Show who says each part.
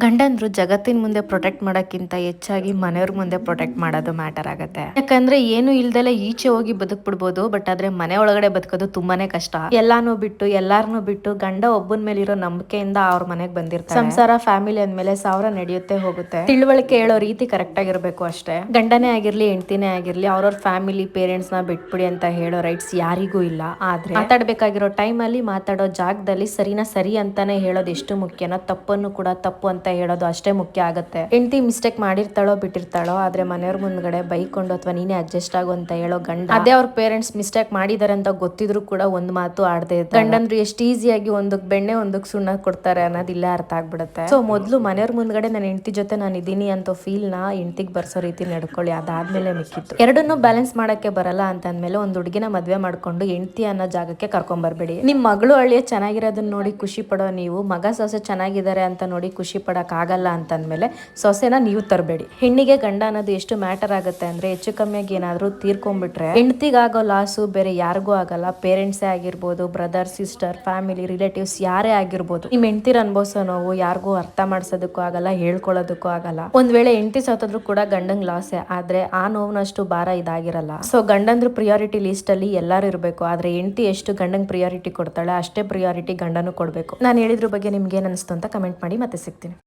Speaker 1: ಗಂಡಂದ್ರು ಜಗತ್ತಿನ ಮುಂದೆ ಪ್ರೊಟೆಕ್ಟ್ ಮಾಡೋಕ್ಕಿಂತ ಹೆಚ್ಚಾಗಿ ಮನೆಯವ್ರ ಮುಂದೆ ಪ್ರೊಟೆಕ್ಟ್ ಮಾಡೋದು ಮ್ಯಾಟರ್ ಆಗುತ್ತೆ. ಯಾಕಂದ್ರೆ ಏನು ಇಲ್ದಲೆ ಈಚೆ ಹೋಗಿ ಬದುಕ್ಬಿಡ್ಬೋದು, ಬಟ್ ಆದ್ರೆ ಮನೆ ಒಳಗಡೆ ಬದುಕೋದು ತುಂಬಾನೇ ಕಷ್ಟ. ಎಲ್ಲಾನು ಬಿಟ್ಟು ಎಲ್ಲಾರನು ಬಿಟ್ಟು ಗಂಡ ಒಬ್ಬನ ಮೇಲೆ ಇರೋ ನಂಬಿಕೆಯಿಂದ ಅವ್ರ ಮನೆಗ್ ಬಂದಿರ್ತಾರೆ. ಸಂಸಾರ ಫ್ಯಾಮಿಲಿ ಅಂದ್ಮೇಲೆ ಸಾವಿರ ನಡೆಯುತ್ತೆ ಹೋಗುತ್ತೆ. ತಿಳುವಳಿಕೆ ಹೇಳೋ ರೀತಿ ಕರೆಕ್ಟ್ ಆಗಿರ್ಬೇಕು ಅಷ್ಟೇ. ಗಂಡನೇ ಆಗಿರ್ಲಿ ಹೆಂಡತಿನೇ ಆಗಿರ್ಲಿ ಅವ್ರವ್ರ ಫ್ಯಾಮಿಲಿ ಪೇರೆಂಟ್ಸ್ ನ ಬಿಟ್ಬಿಡಿ ಅಂತ ಹೇಳೋ ರೈಟ್ಸ್ ಯಾರಿಗೂ ಇಲ್ಲ. ಆದ್ರೆ ಮಾತಾಡ್ಬೇಕಾಗಿರೋ ಟೈಮ್ ಅಲ್ಲಿ ಮಾತಾಡೋ ಜಾಗದಲ್ಲಿ ಸರಿ ಅಂತಾನೆ ಹೇಳೋದು ಎಷ್ಟು ಮುಖ್ಯನೋ, ತಪ್ಪನ್ನು ಕೂಡ ತಪ್ಪು ಅಂತ ಹೇಳೋದು ಅಷ್ಟೇ ಮುಖ್ಯ ಆಗುತ್ತೆ. ಹೆಂಡತಿ ಮಿಸ್ಟೇಕ್ ಮಾಡಿರ್ತಾಳೋ ಬಿಟ್ಟಿರ್ತಾಳೋ, ಆದ್ರೆ ಮನೆಯವ್ರ ಮುಂದ್ಗಡೆ ಬೈಕೊಂಡು ಅಥವಾ ನೀನೇ ಅಡ್ಜಸ್ಟ್ ಆಗು ಅಂತ ಹೇಳೋ ಗಂಡ, ಅದೇ ಅವ್ರ ಪೇರೆಂಟ್ಸ್ ಮಿಸ್ಟೇಕ್ ಮಾಡಿದಾರೆ ಅಂತ ಗೊತ್ತಿದ್ರು ಕೂಡ ಒಂದ್ ಮಾತು ಆಡದೆ ಗಂಡಂದ್ರು ಎಷ್ಟು ಈಸಿಯಾಗಿ ಒಂದಕ್ ಬೆಣ್ಣೆ ಒಂದಕ್ ಸುಣ್ಣ ಕೊಡ್ತಾರೆ ಅನ್ನೋದು ಇಲ್ಲೇ ಅರ್ಥ ಆಗ್ಬಿಡುತ್ತೆ. ಸೊ ಮೊದ್ಲು ಮನೆಯವ್ರ ಮುಂದ್ಗಡೆ ನನ್ನ ಹೆಂಡತಿ ಜೊತೆ ನಾನು ಇದೀನಿ ಅಂತ ಫೀಲ್ ನ ಹೆಂಡತಿಗೆ ಬರ್ಸೋ ರೀತಿ ನಡ್ಕೊಳ್ಳಿ, ಅದಾದ್ಮೇಲೆ ಮಿಕ್ಕಿತ್ತು. ಎರಡನ್ನೂ ಬ್ಯಾಲೆನ್ಸ್ ಮಾಡಕ್ಕೆ ಬರಲ್ಲ ಅಂತಂದ್ಮೇಲೆ ಒಂದ್ ಹುಡುಗಿನ ಮದ್ವೆ ಮಾಡ್ಕೊಂಡು ಹೆಂಡತಿ ಅನ್ನೋ ಜಾಗಕ್ಕೆ ಕರ್ಕೊಂಡ್ ಬರ್ಬೇಡಿ. ನಿಮ್ ಮಗಳು ಅಳಿಯ ಚೆನ್ನಾಗಿರೋದನ್ನ ನೋಡಿ ಖುಷಿ ಪಡೋ ನೀವು, ಮಗ ಸೊಸೆ ಚೆನ್ನಾಗಿದ್ದಾರೆ ಅಂತ ನೋಡಿ ಖುಷಿ ಪಡಕ್ ಆಗಲ್ಲ ಅಂತಂದ್ಮೇಲೆ ಸೊಸೆನ ನೀವು ತರಬೇಡಿ. ಹೆಣ್ಣಿಗೆ ಗಂಡ ಅನ್ನೋದು ಎಷ್ಟು ಮ್ಯಾಟರ್ ಆಗುತ್ತೆ ಅಂದ್ರೆ, ಹೆಚ್ಚು ಕಮ್ಮಿಯಾಗಿ ಏನಾದ್ರು ತೀರ್ಕೊಂಡ್ಬಿಟ್ರೆ ಹೆಂಡತಿಗಾಗೋ ಲಾಸು ಬೇರೆ ಯಾರಿಗೂ ಆಗಲ್ಲ. ಪೇರೆಂಟ್ಸೇ ಆಗಿರ್ಬೋದು, ಬ್ರದರ್ ಸಿಸ್ಟರ್ ಫ್ಯಾಮಿಲಿ ರಿಲೇಟಿವ್ಸ್ ಯಾರೇ ಆಗಿರ್ಬೋದು, ನಿಮ್ ಹೆಂಡತಿರ್ ಅನ್ಭವಿಸೋ ನೋವು ಯಾರಿಗೂ ಅರ್ಥ ಮಾಡ್ಸೋದಕ್ಕೂ ಆಗಲ್ಲ, ಹೇಳ್ಕೊಳ್ಳೋದಕ್ಕೂ ಆಗಲ್ಲ. ಒಂದ್ ವೇಳೆ ಹೆಂಡತಿ ಸತ್ತೋದ್ರು ಕೂಡ ಗಂಡಂಗ್ ಲಾಸೆ, ಆದ್ರೆ ಆ ನೋವಿನಷ್ಟು ಭಾರ ಇದಾಗಿರಲ್ಲ. ಸೊ ಗಂಡಂದ್ರ ಪ್ರಿಯಾರಿಟಿ ಲಿಸ್ಟ್ ಅಲ್ಲಿ ಎಲ್ಲಾರು ಇರಬೇಕು, ಆದ್ರೆ ಹೆಂಡತಿ ಎಷ್ಟು ಗಂಡಂಗ್ ಪ್ರಿಯಾರಿಟಿ ಕೊಡ್ತಾಳೆ ಅಷ್ಟೇ ಪ್ರಿಯಾರಿಟಿ ಗಂಡನು ಕೊಡ್ಬೇಕು. ನಾನು ಹೇಳಿದ್ರ ಬಗ್ಗೆ ನಿಮ್ಗೆ ಏನ್ ಅನಿಸ್ತು ಅಂತ ಕಮೆಂಟ್ ಮಾಡಿ, ಮತ್ತೆ ಸಿಗ್ತೀನಿ.